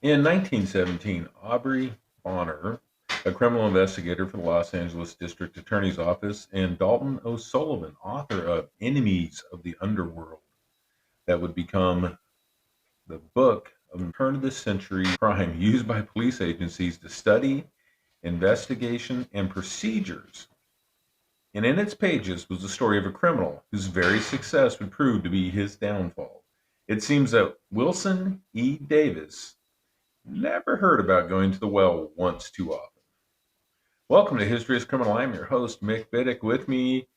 In 1917, Aubrey Bonner, a criminal investigator for the Los Angeles District Attorney's Office, and Dalton O'Sullivan, author of Enemies of the Underworld, that would become the book of turn of the century crime used by police agencies to study investigation and procedures. And in its pages was the story of a criminal whose very success would prove to be his downfall. It seems that Wilson E. Davis never heard about going to the well once too often. Welcome to History is Criminal. I'm your host, Mick Biddick. With me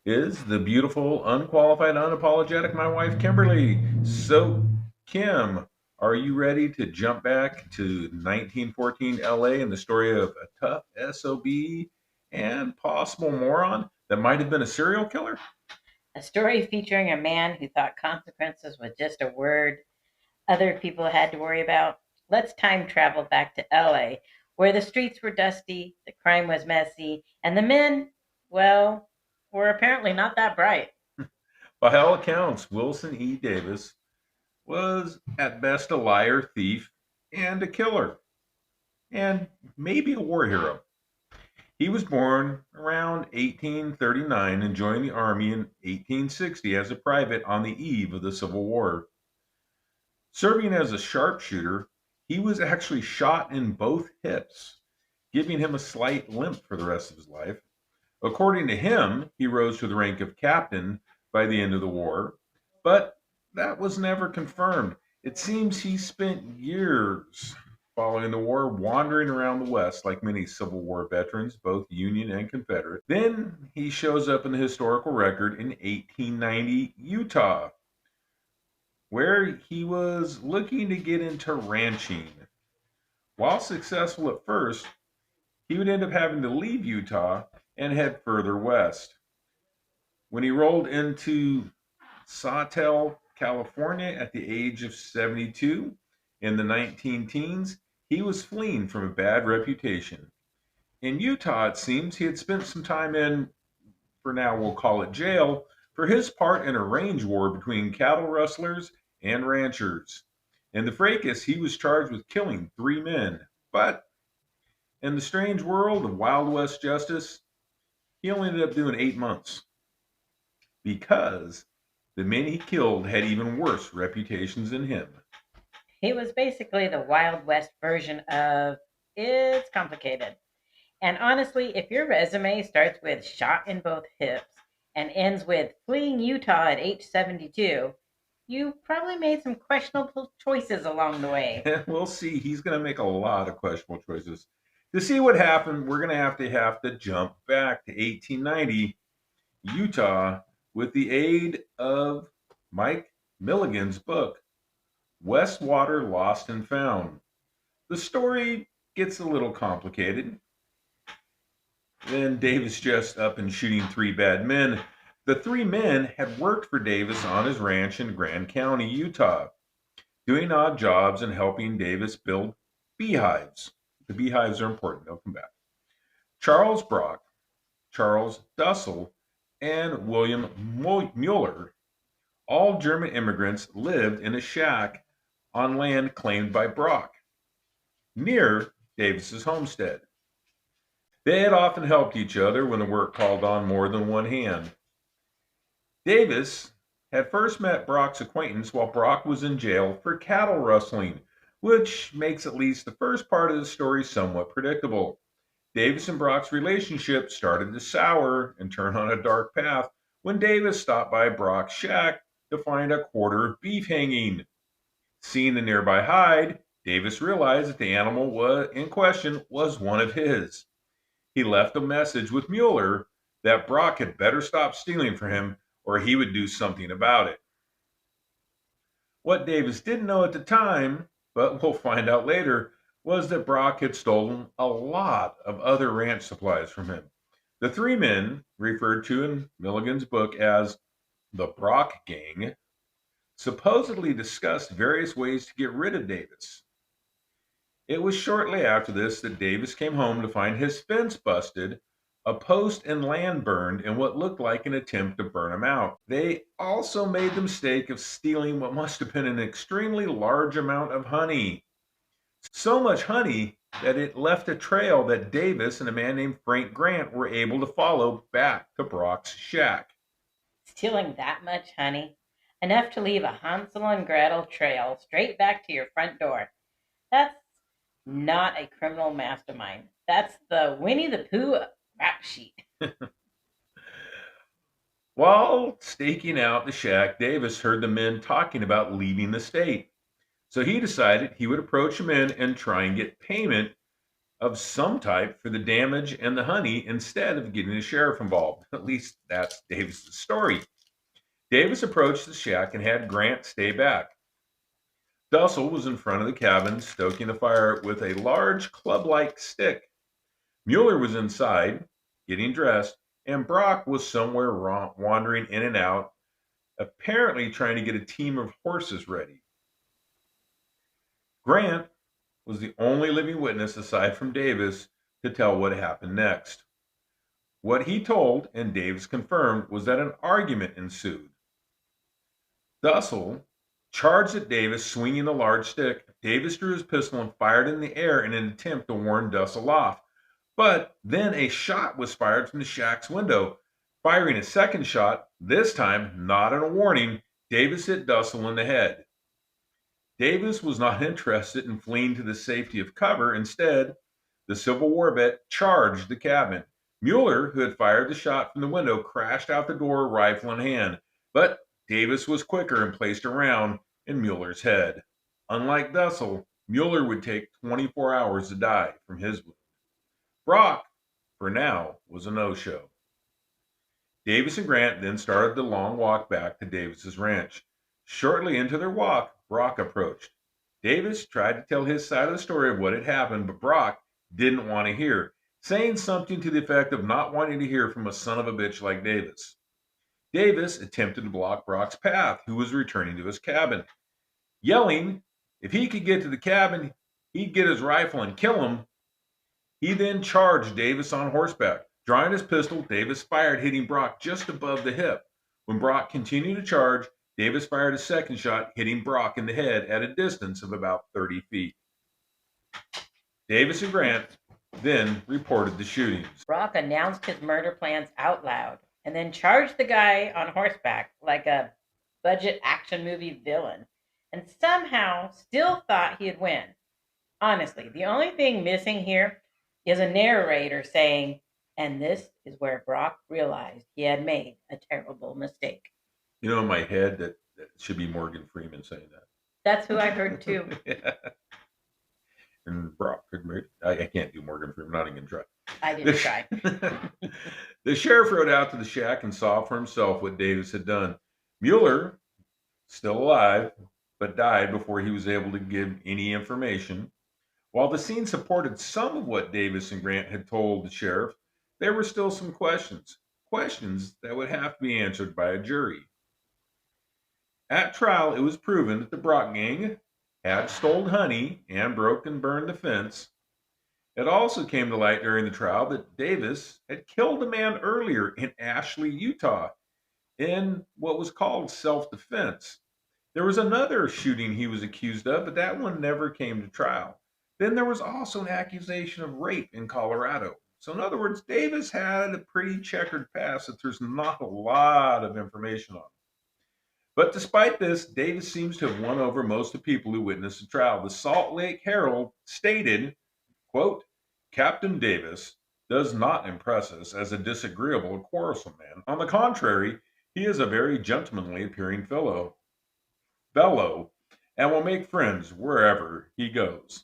is the beautiful, unqualified, unapologetic, my wife, Kimberly. So, Kim, are you ready to jump back to 1914 LA and the story of a tough SOB and possible moron that might have been a serial killer? A story featuring a man who thought consequences was just a word other people had to worry about. Let's time travel back to LA, where the streets were dusty, the crime was messy, and the men, well, were apparently not that bright. By all accounts, Wilson E. Davis was at best a liar, thief, and a killer, and maybe a war hero. He was born around 1839 and joined the Army in 1860 as a private on the eve of the Civil War. Serving as a sharpshooter, he was actually shot in both hips, giving him a slight limp for the rest of his life. According to him, he rose to the rank of captain by the end of the war, but that was never confirmed. It seems he spent years following the war wandering around the West like many Civil War veterans, both Union and Confederate. Then he shows up in the historical record in 1890 Utah, where he was looking to get into ranching. While successful at first, he would end up having to leave Utah and head further west. When he rolled into Sawtelle, California at the age of 72 in the 19 teens, he was fleeing from a bad reputation. In Utah, it seems he had spent some time in, for now we'll call it jail, for his part in a range war between cattle rustlers and ranchers. In the fracas, he was charged with killing three men. But in the strange world of Wild West justice, he only ended up doing 8 months because the men he killed had even worse reputations than him. He was basically the Wild West version of it's complicated. And honestly, if your resume starts with shot in both hips and ends with fleeing Utah at age 72, you probably made some questionable choices along the way. We'll see. He's going to make a lot of questionable choices. To see what happened, we're going to have to jump back to 1890 Utah with the aid of Mike Milligan's book, Westwater Lost and Found. The story gets a little complicated. Then Davis just up and shooting three bad men. The three men had worked for Davis on his ranch in Grand County, Utah, doing odd jobs and helping Davis build beehives. The beehives are important. They'll come back. Charles Brock, Charles Dussel, and William Mueller, all German immigrants, lived in a shack on land claimed by Brock near Davis's homestead. They had often helped each other when the work called on more than one hand. Davis had first met Brock's acquaintance while Brock was in jail for cattle rustling, which makes at least the first part of the story somewhat predictable. Davis and Brock's relationship started to sour and turn on a dark path when Davis stopped by Brock's shack to find a quarter of beef hanging. Seeing the nearby hide, Davis realized that the animal in question was one of his. He left a message with Mueller that Brock had better stop stealing from him or he would do something about it. What Davis didn't know at the time, but we'll find out later, was that Brock had stolen a lot of other ranch supplies from him. The three men, referred to in Milligan's book as the Brock Gang, supposedly discussed various ways to get rid of Davis. It was shortly after this that Davis came home to find his fence busted, a post and land burned in what looked like an attempt to burn him out. They also made the mistake of stealing what must have been an extremely large amount of honey. So much honey that it left a trail that Davis and a man named Frank Grant were able to follow back to Brock's shack. Stealing that much honey? Enough to leave a Hansel and Gretel trail straight back to your front door. That's not a criminal mastermind. That's the Winnie the Pooh rap sheet. While staking out the shack, Davis heard the men talking about leaving the state. So he decided he would approach the men and try and get payment of some type for the damage and the honey instead of getting the sheriff involved. At least that's Davis's story. Davis approached the shack and had Grant stay back. Dussel was in front of the cabin, stoking the fire with a large club-like stick. Mueller was inside, getting dressed, and Brock was somewhere wandering in and out, apparently trying to get a team of horses ready. Grant was the only living witness aside from Davis to tell what happened next. What he told, and Davis confirmed, was that an argument ensued. Dussel charged at Davis, swinging a large stick. Davis drew his pistol and fired in the air in an attempt to warn Dussel off. But then a shot was fired from the shack's window. Firing a second shot, this time not in a warning, Davis hit Dussel in the head. Davis was not interested in fleeing to the safety of cover. Instead, the Civil War vet charged the cabin. Mueller, who had fired the shot from the window, crashed out the door, rifle in hand. But Davis was quicker and placed a round in Mueller's head. Unlike Dussel, Mueller would take 24 hours to die from his wound. Brock, for now, was a no-show. Davis and Grant then started the long walk back to Davis's ranch. Shortly into their walk, Brock approached. Davis tried to tell his side of the story of what had happened, but Brock didn't want to hear, saying something to the effect of not wanting to hear from a son of a bitch like Davis. Davis attempted to block Brock's path, who was returning to his cabin. Yelling if he could get to the cabin, he'd get his rifle and kill him. He then charged Davis on horseback. Drawing his pistol, Davis fired, hitting Brock just above the hip. When Brock continued to charge, Davis fired a second shot, hitting Brock in the head at a distance of about 30 feet. Davis and Grant then reported the shootings. Brock announced his murder plans out loud and then charged the guy on horseback like a budget action movie villain and somehow still thought he'd win. Honestly, the only thing missing here is a narrator saying, and this is where Brock realized he had made a terrible mistake. You know, in my head, that should be Morgan Freeman saying that. That's who I heard too. Yeah. And Brock could make. I can't do Morgan Freeman. Not even try. I didn't try. The sheriff rode out to the shack and saw for himself what Davis had done. Mueller, still alive, but died before he was able to give any information. While the scene supported some of what Davis and Grant had told the sheriff, there were still some questions that would have to be answered by a jury. At trial, it was proven that the Brock gang had stolen honey and broke and burned the fence. It also came to light during the trial that Davis had killed a man earlier in Ashley, Utah, in what was called self-defense. There was another shooting he was accused of, but that one never came to trial. Then there was also an accusation of rape in Colorado. So in other words, Davis had a pretty checkered past that there's not a lot of information on. But despite this, Davis seems to have won over most of the people who witnessed the trial. The Salt Lake Herald stated, quote, Captain Davis does not impress us as a disagreeable or quarrelsome man. On the contrary, he is a very gentlemanly appearing fellow, and will make friends wherever he goes.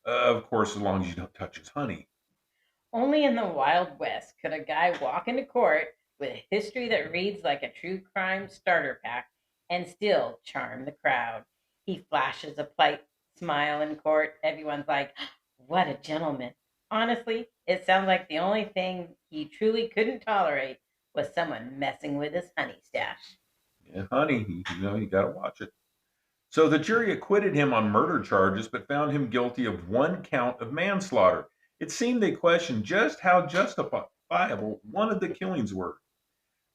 Of course, as long as you don't touch his honey. Only in the Wild West could a guy walk into court with a history that reads like a true crime starter pack and still charm the crowd. He flashes a polite smile in court. Everyone's like, what a gentleman. Honestly, it sounds like the only thing he truly couldn't tolerate was someone messing with his honey stash. Yeah, honey, you got to watch it. So the jury acquitted him on murder charges, but found him guilty of one count of manslaughter. It seemed they questioned just how justifiable one of the killings were.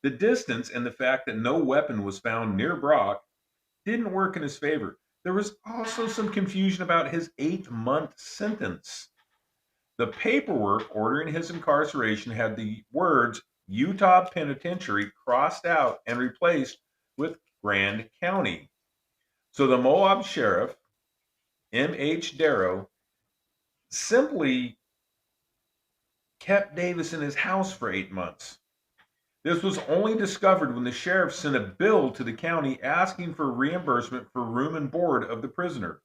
The distance and the fact that no weapon was found near Brock didn't work in his favor. There was also some confusion about his 8-month sentence. The paperwork ordering his incarceration had the words Utah Penitentiary crossed out and replaced with Grand County. So the Moab sheriff, M.H. Darrow, simply kept Davis in his house for 8 months. This was only discovered when the sheriff sent a bill to the county asking for reimbursement for room and board of the prisoner.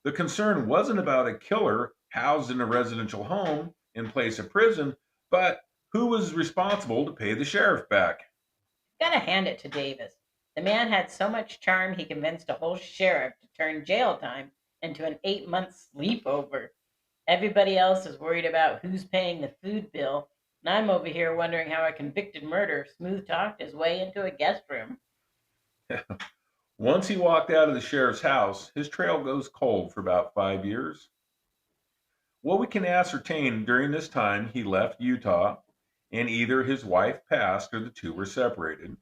The concern wasn't about a killer housed in a residential home in place of prison, but who was responsible to pay the sheriff back. Gotta hand it to Davis. The man had so much charm he convinced a whole sheriff to turn jail time into an 8 month sleepover. Everybody else is worried about who's paying the food bill, and I'm over here wondering how a convicted murderer smooth talked his way into a guest room. Once he walked out of the sheriff's house, his trail goes cold for about 5 years. What we can ascertain during this time, he left Utah, and either his wife passed or the two were separated.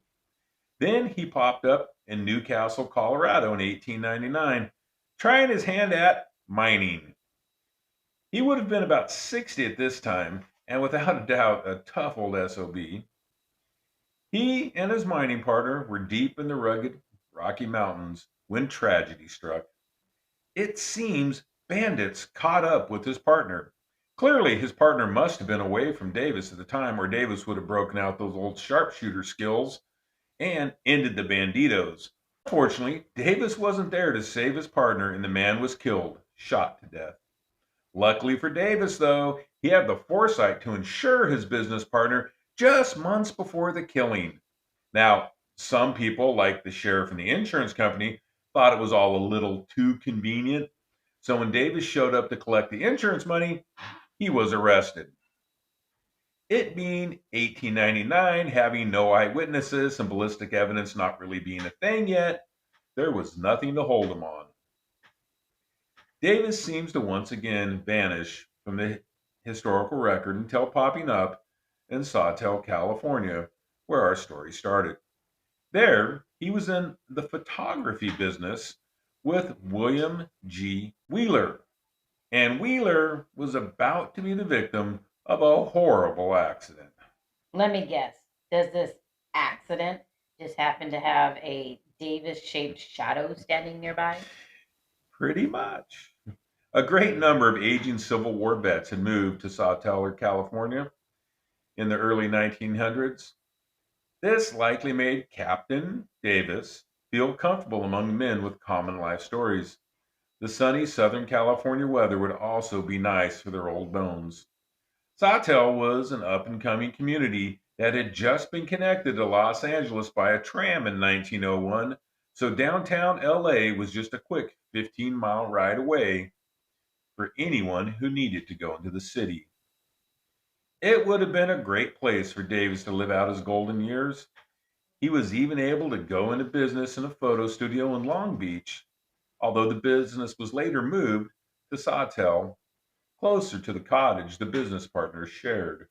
Then he popped up in Newcastle, Colorado in 1899, trying his hand at mining. He would have been about 60 at this time, and without a doubt, a tough old SOB. He and his mining partner were deep in the rugged Rocky Mountains when tragedy struck. It seems bandits caught up with his partner. Clearly, his partner must have been away from Davis at the time, or Davis would have broken out those old sharpshooter skills and ended the banditos. Fortunately, Davis wasn't there to save his partner, and the man was killed, shot to death. Luckily for Davis, though, he had the foresight to insure his business partner just months before the killing. Now, some people, like the sheriff and the insurance company, thought it was all a little too convenient. So when Davis showed up to collect the insurance money, he was arrested. It being 1899, having no eyewitnesses and ballistic evidence not really being a thing yet, there was nothing to hold him on. Davis seems to once again vanish from the historical record until popping up in Sawtelle, California, where our story started. There, he was in the photography business with William G. Wheeler, and Wheeler was about to be the victim of a horrible accident. Let me guess. Does this accident just happen to have a Davis shaped shadow standing nearby? Pretty much. A great number of aging Civil War vets had moved to Sawtelle, California in the early 1900s. This likely made Captain Davis feel comfortable among men with common life stories. The sunny Southern California weather would also be nice for their old bones. Sawtelle was an up and coming community that had just been connected to Los Angeles by a tram in 1901, so downtown LA was just a quick 15-mile ride away for anyone who needed to go into the city. It would have been a great place for Davis to live out his golden years. He was even able to go into business in a photo studio in Long Beach, although the business was later moved to Sawtelle, closer to the cottage the business partners shared.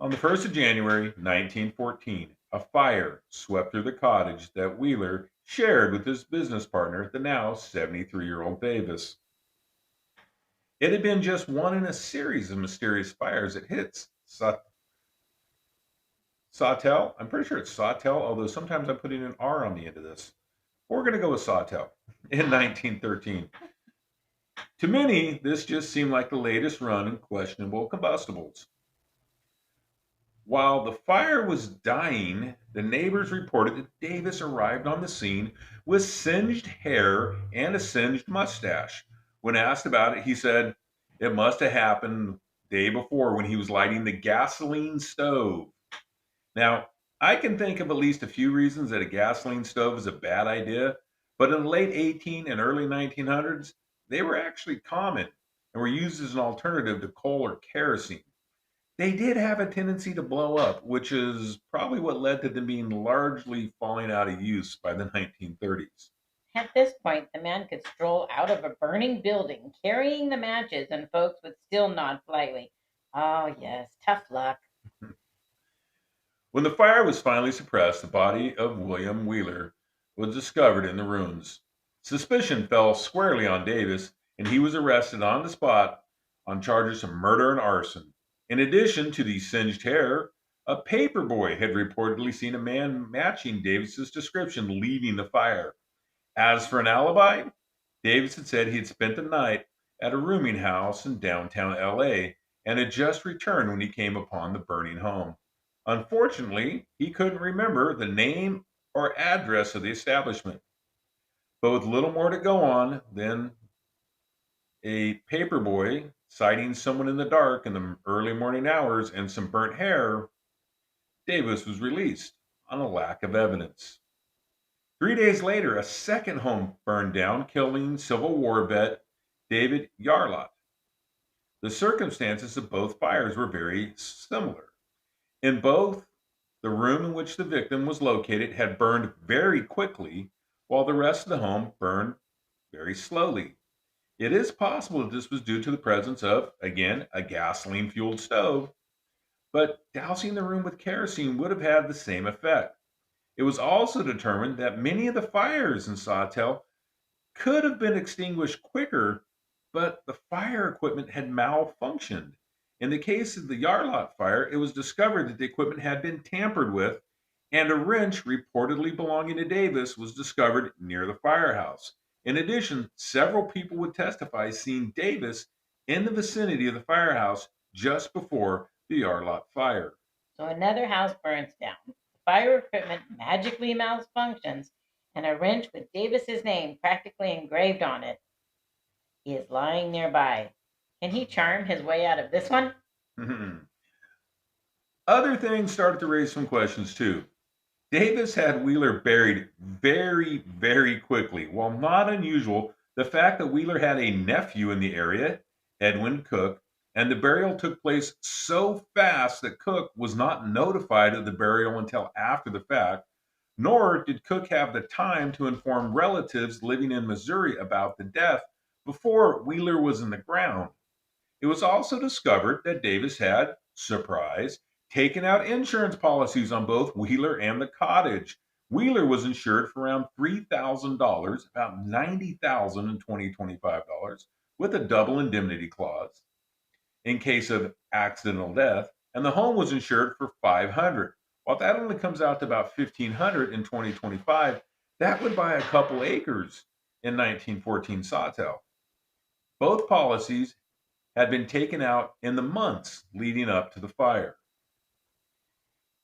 On the 1st of January 1914, a fire swept through the cottage that Wheeler shared with his business partner, the now 73-year-old Davis. It had been just one in a series of mysterious fires that hit Sawtelle. I'm pretty sure it's Sawtelle, although sometimes I'm putting an R on the end of this. We're going to go with Sawtelle in 1913. To many, this just seemed like the latest run in questionable combustibles. While the fire was dying, the neighbors reported that Davis arrived on the scene with singed hair and a singed mustache. When asked about it, he said it must have happened the day before when he was lighting the gasoline stove. Now, I can think of at least a few reasons that a gasoline stove is a bad idea, but in the late 18 and early 1900s, they were actually common and were used as an alternative to coal or kerosene. They did have a tendency to blow up, which is probably what led to them being largely falling out of use by the 1930s. At this point, the man could stroll out of a burning building carrying the matches, and folks would still nod politely. Oh, yes, tough luck. When the fire was finally suppressed, the body of William Wheeler was discovered in the ruins. Suspicion fell squarely on Davis, and he was arrested on the spot on charges of murder and arson. In addition to the singed hair, a paperboy had reportedly seen a man matching Davis's description leaving the fire. As for an alibi, Davis had said he had spent the night at a rooming house in downtown LA and had just returned when he came upon the burning home. Unfortunately, he couldn't remember the name or address of the establishment. But with little more to go on than a paperboy sighting someone in the dark in the early morning hours and some burnt hair, Davis was released on a lack of evidence. 3 days later, a second home burned down, killing Civil War vet David Yarlott. The circumstances of both fires were very similar. In both, the room in which the victim was located had burned very quickly, while the rest of the home burned very slowly. It is possible that this was due to the presence of, again, a gasoline fueled stove, but dousing the room with kerosene would have had the same effect. It was also determined that many of the fires in Sawtelle could have been extinguished quicker, but the fire equipment had malfunctioned. In the case of the Yarlott fire, it was discovered that the equipment had been tampered with, and a wrench reportedly belonging to Davis was discovered near the firehouse. In addition, several people would testify seeing Davis in the vicinity of the firehouse just before the Yarlott fire. So another house burns down. The fire equipment magically malfunctions, and a wrench with Davis's name practically engraved on it is lying nearby. Can he charm his way out of this one? Other things started to raise some questions too. Davis had Wheeler buried very, very quickly. While not unusual, the fact that Wheeler had a nephew in the area, Edwin Cook, and the burial took place so fast that Cook was not notified of the burial until after the fact, nor did Cook have the time to inform relatives living in Missouri about the death before Wheeler was in the ground. It was also discovered that Davis had, surprise, taken out insurance policies on both Wheeler and the cottage. Wheeler was insured for around $3,000, about $90,000 in 2025 dollars, with a double indemnity clause in case of accidental death, and the home was insured for 500. While that only comes out to about 1,500 in 2025, that would buy a couple acres in 1914 Sawtelle. Both policies had been taken out in the months leading up to the fire.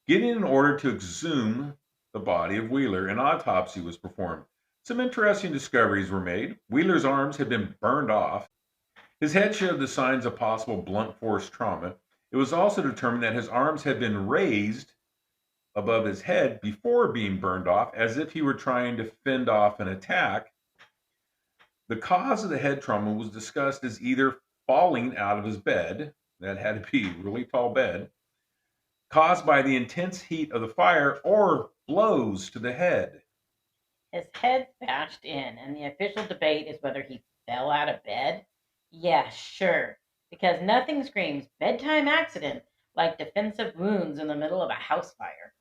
Getting an order to exhume the body of Wheeler, an autopsy was performed. Some interesting discoveries were made. Wheeler's arms had been burned off. His head showed the signs of possible blunt force trauma. It was also determined that his arms had been raised above his head before being burned off, as if he were trying to fend off an attack. The cause of the head trauma was discussed as either falling out of his bed, that had to be a really tall bed, caused by the intense heat of the fire, or blows to the head. His head bashed in, and the official debate is whether he fell out of bed. Yeah, sure, because nothing screams bedtime accident like defensive wounds in the middle of a house fire.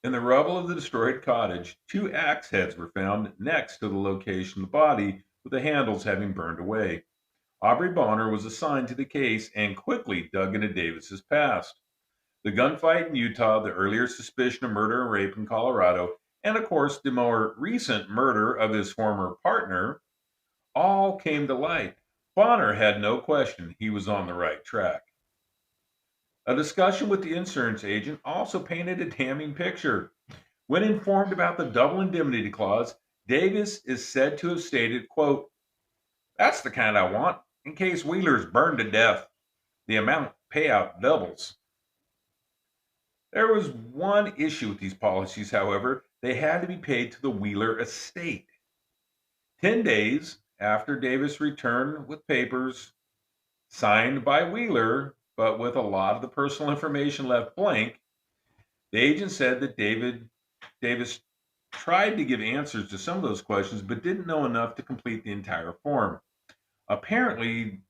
In the rubble of the destroyed cottage, two axe heads were found next to the location of the body, with the handles having burned away. Aubrey Bonner was assigned to the case and quickly dug into Davis's past. The gunfight in Utah, the earlier suspicion of murder and rape in Colorado, and of course the more recent murder of his former partner, all came to light. Bonner had no question he was on the right track. A discussion with the insurance agent also painted a damning picture. When informed about the double indemnity clause, Davis is said to have stated, quote, "That's the kind I want in case Wheeler's burned to death. The amount payout doubles." There was one issue with these policies, however. They had to be paid to the Wheeler estate. 10 days after Davis returned with papers signed by Wheeler, but with a lot of the personal information left blank, the agent said that Davis tried to give answers to some of those questions, but didn't know enough to complete the entire form. Apparently,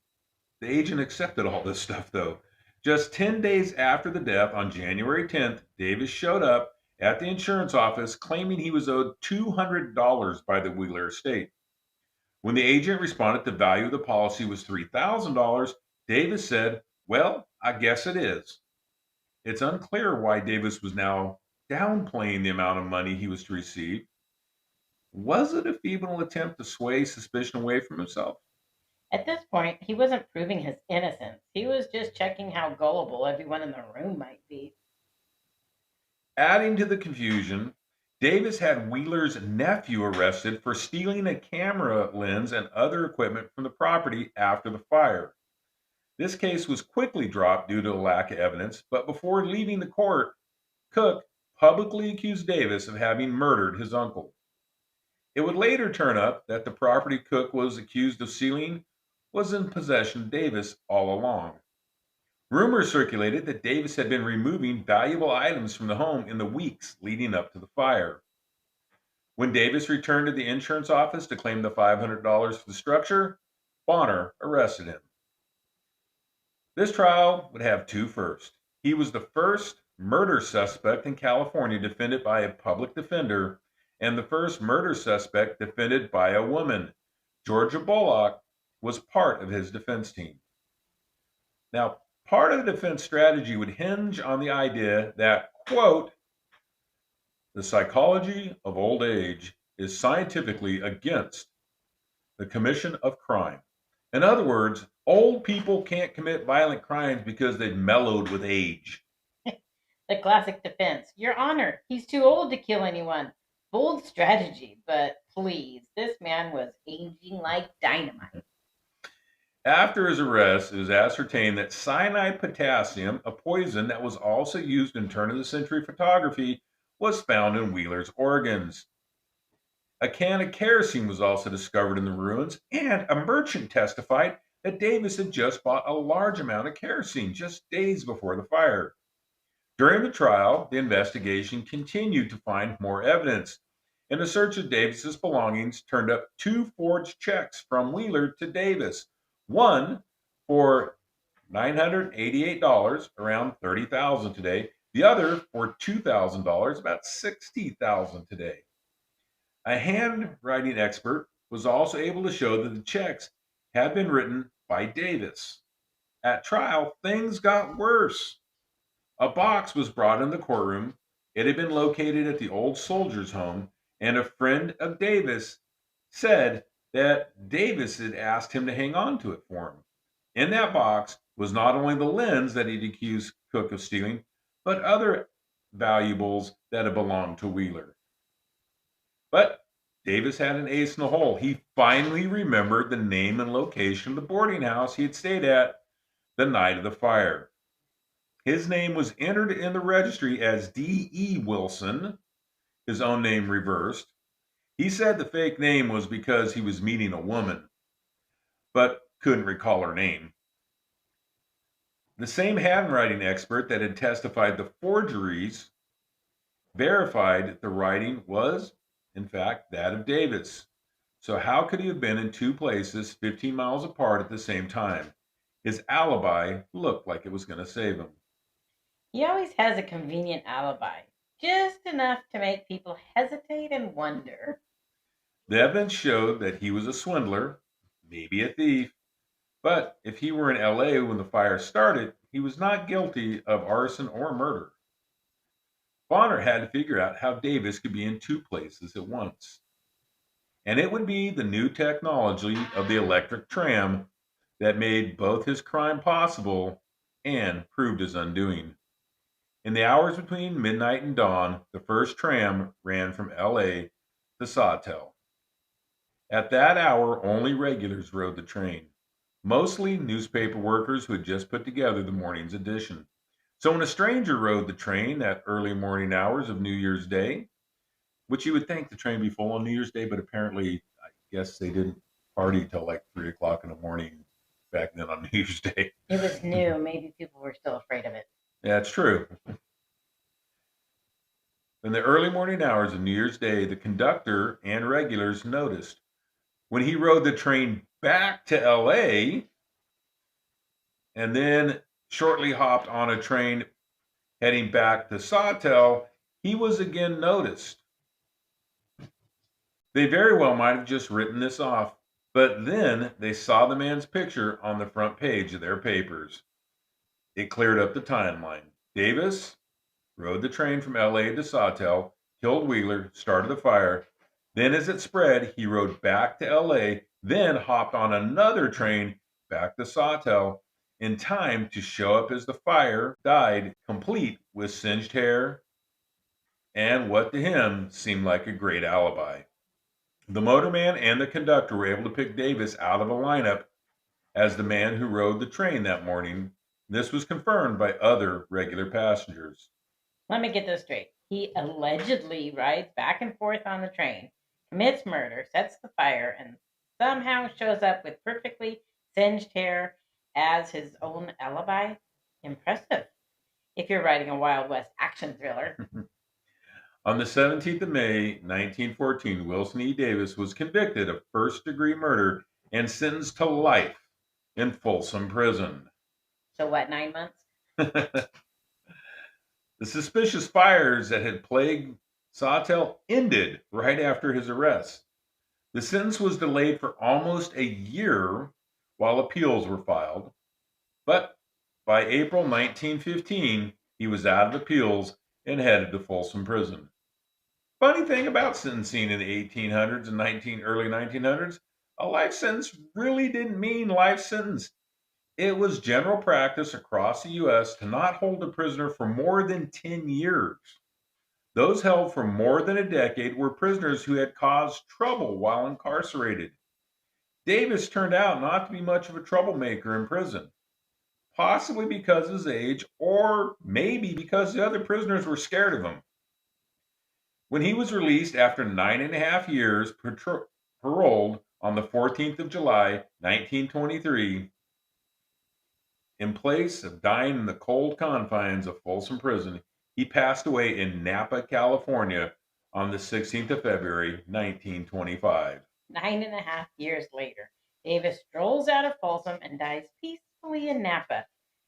the agent accepted all this stuff, though. Just 10 days after the death, on January 10th, Davis showed up at the insurance office claiming he was owed $200 by the Wheeler estate. When the agent responded the value of the policy was $3,000, Davis said, "Well, I guess it is." It's unclear why Davis was now downplaying the amount of money he was to receive. Was it a feeble attempt to sway suspicion away from himself? At this point, he wasn't proving his innocence. He was just checking how gullible everyone in the room might be. Adding to the confusion, Davis had Wheeler's nephew arrested for stealing a camera lens and other equipment from the property after the fire. This case was quickly dropped due to a lack of evidence, but before leaving the court, Cook publicly accused Davis of having murdered his uncle. It would later turn up that the property Cook was accused of stealing was in possession of Davis all along. Rumors circulated that Davis had been removing valuable items from the home in the weeks leading up to the fire. When Davis returned to the insurance office to claim the $500 for the structure, Bonner arrested him. This trial would have two firsts. He was the first murder suspect in California defended by a public defender, and the first murder suspect defended by a woman. Georgia Bullock was part of his defense team. Now, part of the defense strategy would hinge on the idea that, quote, the psychology of old age is scientifically against the commission of crime. In other words, old people can't commit violent crimes because they've mellowed with age. The classic defense. Your Honor, he's too old to kill anyone. Bold strategy, but please, this man was aging like dynamite. After his arrest, it was ascertained that cyanide potassium, a poison that was also used in turn of the century photography, was found in Wheeler's organs. A can of kerosene was also discovered in the ruins, and a merchant testified that Davis had just bought a large amount of kerosene just days before the fire. During the trial, the investigation continued to find more evidence, and a search of Davis's belongings turned up two forged checks from Wheeler to Davis, one for $988, around $30,000 today, the other for $2,000, about $60,000 today. A handwriting expert was also able to show that the checks had been written by Davis. At trial, things got worse. A box was brought in the courtroom. It had been located at the old soldiers' home, and a friend of Davis said that Davis had asked him to hang on to it for him. In that box was not only the lens that he'd accused Cook of stealing, but other valuables that had belonged to Wheeler. But Davis had an ace in the hole. He finally remembered the name and location of the boarding house he had stayed at the night of the fire. His name was entered in the registry as D.E. Wilson, his own name reversed. He said the fake name was because he was meeting a woman, but couldn't recall her name. The same handwriting expert that had testified the forgeries verified the writing was, in fact, that of Davis. So how could he have been in two places 15 miles apart at the same time? His alibi looked like it was going to save him. He always has a convenient alibi, just enough to make people hesitate and wonder. The evidence showed that he was a swindler, maybe a thief, but if he were in LA when the fire started, he was not guilty of arson or murder. Bonner had to figure out how Davis could be in two places at once. And it would be the new technology of the electric tram that made both his crime possible and proved his undoing. In the hours between midnight and dawn, the first tram ran from LA to Sawtelle. At that hour, only regulars rode the train, mostly newspaper workers who had just put together the morning's edition. So when a stranger rode the train at early morning hours of New Year's Day, which you would think the train would be full on New Year's Day, but apparently, I guess they didn't party till like 3 o'clock in the morning back then on New Year's Day. It was new. Maybe people were still afraid of it. That's true. In the early morning hours of New Year's Day, the conductor and regulars noticed when he rode the train back to LA and then shortly hopped on a train heading back to Sawtelle, he was again noticed. They very well might have just written this off, but then they saw the man's picture on the front page of their papers. It cleared up the timeline. Davis rode the train from LA to Sawtelle, killed Wheeler, started the fire. Then, as it spread, he rode back to LA, then hopped on another train back to Sawtelle in time to show up as the fire died, complete with singed hair and what to him seemed like a great alibi. The motorman and the conductor were able to pick Davis out of the lineup as the man who rode the train that morning. This was confirmed by other regular passengers. Let me get this straight. He allegedly rides back and forth on the train, commits murder, sets the fire, and somehow shows up with perfectly singed hair as his own alibi. Impressive. If you're writing a Wild West action thriller. On the 17th of May, 1914, Wilson E. Davis was convicted of first-degree murder and sentenced to life in Folsom Prison. So what, 9 months? The suspicious fires that had plagued Sawtelle ended right after his arrest. The sentence was delayed for almost a year while appeals were filed, but by April 1915, he was out of appeals and headed to Folsom Prison. Funny thing about sentencing in the 1800s and early 1900s, a life sentence really didn't mean life sentence. It was general practice across the U.S. to not hold a prisoner for more than 10 years. Those held for more than a decade were prisoners who had caused trouble while incarcerated. Davis turned out not to be much of a troublemaker in prison, possibly because of his age, or maybe because the other prisoners were scared of him. When he was released after 9.5 years, paroled on the 14th of July, 1923, in place of dying in the cold confines of Folsom Prison, he passed away in Napa, California on the 16th of February, 1925. 9.5 years later, Davis strolls out of Folsom and dies peacefully in Napa.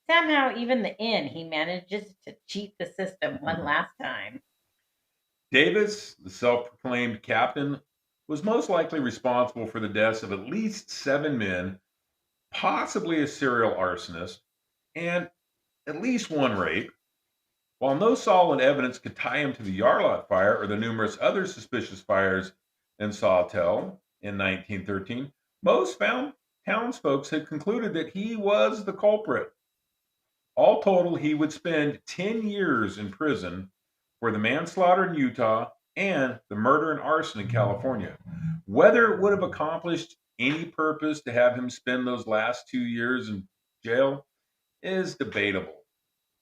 Somehow, even the inn, he manages to cheat the system one last time. Davis, the self-proclaimed captain, was most likely responsible for the deaths of at least 7 men, possibly a serial arsonist, and at least 1 rape. While no solid evidence could tie him to the Yarlott fire or the numerous other suspicious fires in Sawtelle in 1913, most townsfolk had concluded that he was the culprit. All total, he would spend 10 years in prison for the manslaughter in Utah and the murder and arson in California. Whether it would have accomplished any purpose to have him spend those last 2 years in jail is debatable.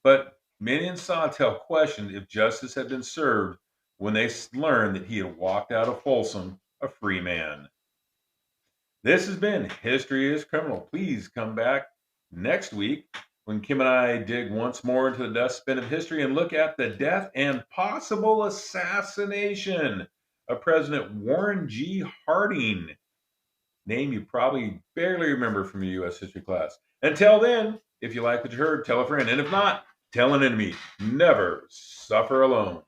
But many in Sawtelle questioned if justice had been served when they learned that he had walked out of Folsom a free man. This has been History is Criminal. Please come back next week when Kim and I dig once more into the dustbin of history and look at the death and possible assassination of President Warren G. Harding, name you probably barely remember from your U.S. history class. Until then, if you like what you heard, tell a friend. And if not, tell an enemy. Never suffer alone.